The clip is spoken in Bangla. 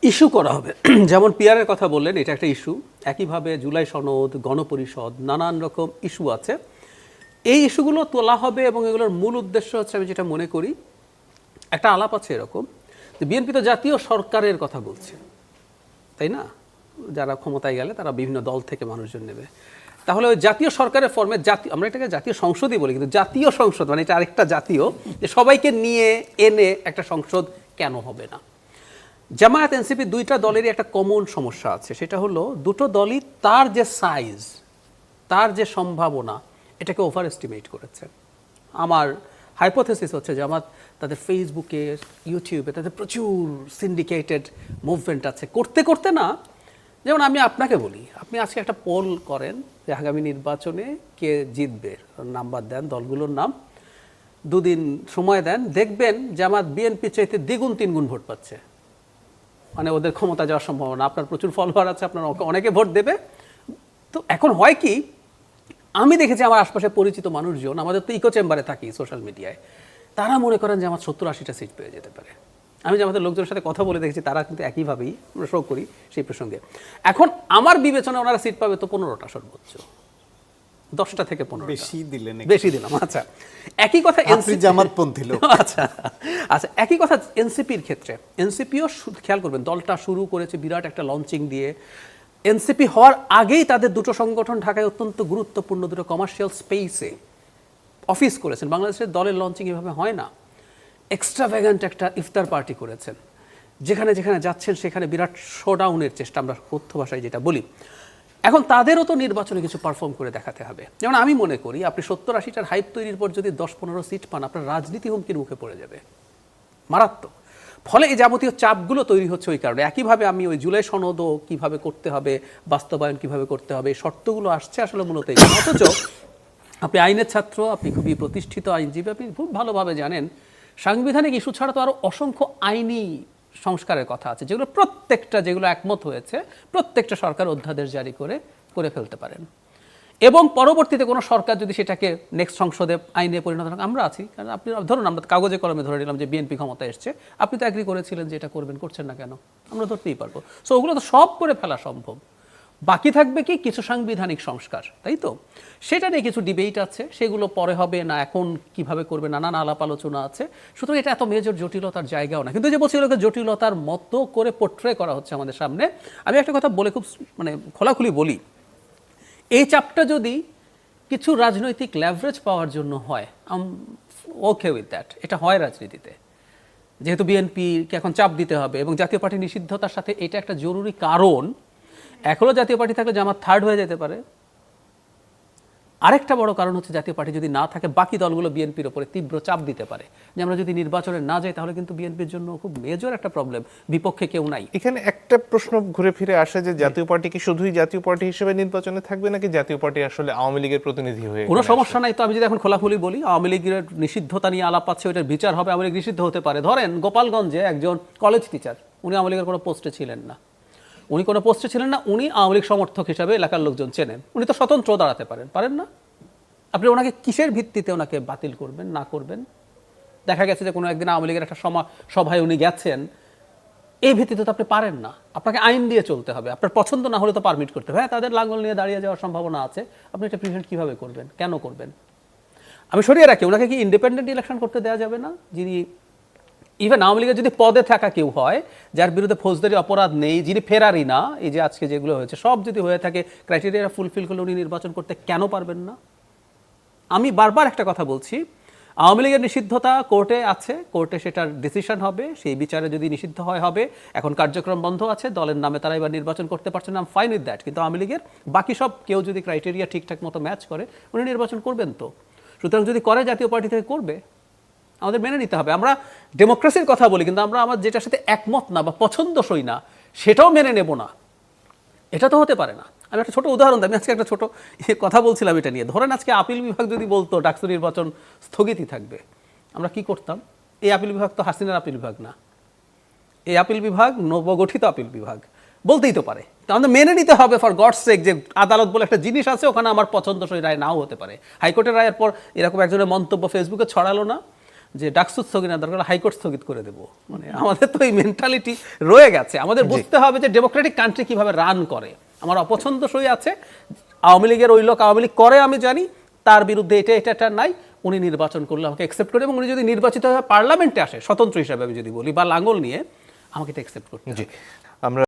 ইস্যু করা হবে। যেমন পিআরের কথা বললেন, এটা একটা ইস্যু। একইভাবে জুলাই সনদ, গণপরিষদ, নানান রকম ইস্যু আছে। এই ইস্যুগুলো তোলা হবে এবং এগুলোর মূল উদ্দেশ্য হচ্ছে, আমি যেটা মনে করি, একটা আলাপ আছে এরকম যে বিএনপি তো জাতীয় সরকারের কথা বলছে, তাই না? যারা ক্ষমতায় গেলে তারা বিভিন্ন দল থেকে মানুষজন নেবে। তাহলে ওই জাতীয় সরকারের ফর্মে জাতীয়, আমরা এটাকে জাতীয় সংসদই বলি, কিন্তু জাতীয় সংসদ মানে এটা আরেকটা জাতীয়, যে সবাইকে নিয়ে এনে একটা সংসদ কেন হবে না? জামায়াত এনসিপি দুইটা দলেরই একটা কমন সমস্যা আছে, সেটা হলো দুটো দলই তার যে সাইজ, তার যে সম্ভাবনা, এটাকে ওভার এস্টিমেট করেছে। আমার হাইপোথেসিস হচ্ছে জামাত তাদের ফেসবুকে, ইউটিউবে তাদের প্রচুর সিন্ডিকেটেড মুভমেন্ট আছে, করতে করতে না, যেমন আমি আপনাকে বলি, আপনি আজকে একটা পোল করেন যে আগামী নির্বাচনে কে জিতবে, নাম্বার দেন দলগুলোর নাম, দুদিন সময় দেন, দেখবেন জামাত বিএনপি চাইতে দ্বিগুণ তিনগুণ ভোট পাচ্ছে। মানে ওদের ক্ষমতা যাওয়ার সম্ভাবনা, আপনার প্রচুর ফলোয়ার আছে, আপনার অনেকে ভোট দেবে। তো এখন হয় কি, আমি দেখেছি আমার আশপাশে পরিচিত মানুষজন, আমাদের তো ইকো চেম্বারে থাকি সোশ্যাল মিডিয়ায়, তারা মনে করেন যে আমার 70-80টা সিট পেয়ে যেতে পারে। আমি যে আমাদের লোকজনের সাথে কথা বলে দেখেছি, তারা কিন্তু একইভাবেই শো করি সেই প্রসঙ্গে। এখন আমার বিবেচনা ওনারা সিট পাবে তো 15টা সর্বোচ্চ, 10টা থেকে 15। বেশি দিলাম, আচ্ছা। একই কথা জামাতপন্থী লোক, আচ্ছা আচ্ছা, একই কথা এনসিপির ক্ষেত্রে। এনসিপিও খেয়াল করবেন, দলটা শুরু করেছে বিরাট একটা লঞ্চিং দিয়ে। এনসিপি হওয়ার আগেই তাদের দুটো সংগঠন ঢাকায় অত্যন্ত গুরুত্বপূর্ণ দুটো কমার্শিয়াল স্পেসে অফিস করেছেন। বাংলাদেশের দলের লঞ্চিং এভাবে হয় না। এক্সট্রাভ্যাগান্ট একটা ইফতার পার্টি করেছেন, যেখানে যেখানে যাচ্ছেন সেখানে বিরাট শোডাউনের চেষ্টা, আমরা কথ্য ভাষায় যেটা বলি। এখন তাদেরও তো নির্বাচনে কিছু পারফর্ম করে দেখাতে হবে। যেমন আমি মনে করি, আপনি 70-80টার হাইপ তৈরির পর যদি 10-15 সিট পান, আপনার রাজনীতি হুমকির মুখে পড়ে যাবে, মারাত্মক। ফলে এই যাবতীয় চাপগুলো তৈরি হচ্ছে ওই কারণে। একইভাবে আমি ওই জুলাই সনদও কীভাবে করতে হবে, বাস্তবায়ন কীভাবে করতে হবে, শর্তগুলো আসছে আসলে মূলত এই। অথচ আপনি আইনের ছাত্র, আপনি খুবই প্রতিষ্ঠিত আইনজীবী, আপনি খুব ভালোভাবে জানেন সাংবিধানিক ইস্যু ছাড়া তো আরও অসংখ্য আইনি সংস্কারের কথা আছে, যেগুলো প্রত্যেকটা, যেগুলো একমত হয়েছে, প্রত্যেকটা সরকার অধ্যাদেশ জারি করে ফেলতে পারেন। এবং পরবর্তীতে কোনো সরকার যদি সেটাকে নেক্সট সংসদে আইনে পরিণত করেন, আমরা আছি। কারণ আপনি ধরুন, আমরা কাগজে কলমে ধরে নিলাম যে বিএনপি ক্ষমতায় এসছে, আপনি তো অ্যাগ্রি করেছিলেন যে এটা করবেন, করছেন না কেন? আমরা ধরতেই পারবো। সো ওগুলো তো সব করে ফেলা সম্ভব। বাকি থাকবে কি কিছু সাংবিধানিক সংস্কার, তাই তো? সেটা নিয়ে কিছু ডিবেট আছে, সেগুলো পরে হবে না, এখন কিভাবে করবে নানান আলাপ আলোচনা আছে। সুতরাং এটা এত মেজর জটিলতার জায়গাও না। কিন্তু যে বলছি, ওগুলোকে জটিলতার মতো করে পোট্রে করা হচ্ছে আমাদের সামনে। আমি একটা কথা বলে খুব মানে খোলাখুলি বলি, এই চাপটা যদি কিছু রাজনৈতিক লেভারেজ পাওয়ার জন্য হয়, ওকে উইথ দ্যাট, এটা হয় রাজনীতিতে। যেহেতু বিএনপিকে এখন চাপ দিতে হবে এবং জাতীয় পার্টি নিষিদ্ধতার সাথে এটা একটা জরুরি কারণ। এখনও জাতীয় পার্টি থাকলে জামাত থার্ড হয়ে যেতে পারে। আরেকটা বড় কারণ হচ্ছে, জাতীয় পার্টি যদি না থাকে, বাকি দলগুলো বিএনপির ওপরে তীব্র চাপ দিতে পারে যে আমরা যদি নির্বাচনে না যাই তাহলে কিন্তু বিএনপির জন্য খুব মেজর একটা প্রবলেম, বিপক্ষে কেউ নাই। এখানে একটা প্রশ্ন ঘুরে ফিরে আসে যে জাতীয় পার্টি কি শুধুই জাতীয় পার্টি হিসেবে নির্বাচনে থাকবে, নাকি জাতীয় পার্টি আসলে আওয়ামী লীগের প্রতিনিধি হয়ে? কোনো সমস্যা নাই তো। আমি যদি এখন খোলাখুলি বলি, আওয়ামী লীগের নিষিদ্ধতা নিয়ে আলাপ আছে, ওইটার বিচার হবে, আওয়ামী লীগ নিষিদ্ধ হতে পারে। ধরেন গোপালগঞ্জে একজন কলেজ টিচার, উনি আওয়ামী লীগের কোনো পোস্টে ছিলেন না, উনি আওয়ামী লীগ সমর্থক হিসাবে এলাকার লোকজন চেনেন, উনি তো স্বতন্ত্র দাঁড়াতে পারেন না? আপনি ওনাকে কিসের ভিত্তিতে ওনাকে বাতিল করবেন, না করবেন? দেখা গেছে যে কোনো একদিন আওয়ামী লীগের একটা সভায় উনি গেছেন, এই ভিত্তিতে তো আপনি পারেন না। আপনাকে আইন দিয়ে চলতে হবে, আপনার পছন্দ না হলে তো পারমিট করতে হবে। হ্যাঁ, তাদের লাঙ্গল নিয়ে দাঁড়িয়ে যাওয়ার সম্ভাবনা আছে, আপনি এটা প্রিভেন্ট কীভাবে করবেন, কেন করবেন? আমি সরিয়ে রাখি, ওনাকে কি ইন্ডিপেন্ডেন্ট ইলেকশন করতে দেওয়া যাবে না? যিনি ইভেন আওয়ামী লীগের যদি পদে থাকা কেউ হয়, যার বিরুদ্ধে ফৌজদারি অপরাধ নেই, যিনি ফেরারি না, এই যে আজকে যেগুলো হয়েছে সব যদি হয়ে থাকে, ক্রাইটেরিয়া ফুলফিল করলে উনি নির্বাচন করতে কেন পারবেন না? আমি বারবার একটা কথা বলছি, আওয়ামী লীগের নিষিদ্ধতা কোর্টে আছে, কোর্টে সেটার ডিসিশন হবে, সেই বিচারে যদি নিষিদ্ধ হবে। এখন কার্যক্রম বন্ধ আছে, দলের নামে তারা এবার নির্বাচন করতে পারছে না, ফাইন উইথ দ্যাট। কিন্তু আওয়ামী লীগের বাকি সব কেউ যদি ক্রাইটেরিয়া ঠিকঠাক মতো ম্যাচ করে, উনি নির্বাচন করবেন তো। সুতরাং যদি করে, জাতীয় পার্টি থেকে করবে, আমাদের মেনে নিতে হবে। আমরা ডেমোক্রেসির কথা বলি, কিন্তু আমরা আমার যেটার সাথে একমত না বা পছন্দসই না সেটাও মেনে নেব না, এটা তো হতে পারে না। আমি একটা ছোট উদাহরণ দিই, আমি আজকে একটা ছোট কথা বলছিলাম এটা নিয়ে। ধরেন আজকে আপিল বিভাগ যদি বলতো ডাকসু নির্বাচন স্থগিতই থাকবে, আমরা কি করতাম? এই আপিল বিভাগ তো হাসিনার আপিল বিভাগ না, এই আপিল বিভাগ নবগঠিত আপিল বিভাগ, বলতেই তো পারে। তো আমাদের মেনে নিতে হবে ফর গডস সেক যে আদালত বলে একটা জিনিস আছে, ওখানে আমার পছন্দসই রায় নাও হতে পারে। হাইকোর্টের রায়ের পর এরকম একজনের মন্তব্য ফেসবুকে ছড়ালো না যে ডাকসু স্থগিত না দরকার হাইকোর্ট স্থগিত করে দেবো, মানে আমাদের তো এই মেন্টালিটি রয়ে গেছে। আমাদের বুঝতে হবে যে ডেমোক্রেটিক কান্ট্রি কিভাবে রান করে। আমার অপছন্দসই আছে, আওয়ামী লীগের ওই লোক আওয়ামী লীগ করে আমি জানি, তার বিরুদ্ধে এটা নাই, উনি নির্বাচন করলে আমাকে অ্যাকসেপ্ট করে, এবং উনি যদি নির্বাচিত হয়ে পার্লামেন্টে আসে স্বতন্ত্র হিসাবে আমি যদি বলি, বা লাঙ্গল নিয়ে, আমাকে এটা অ্যাকসেপ্ট করতে হবে। আমরা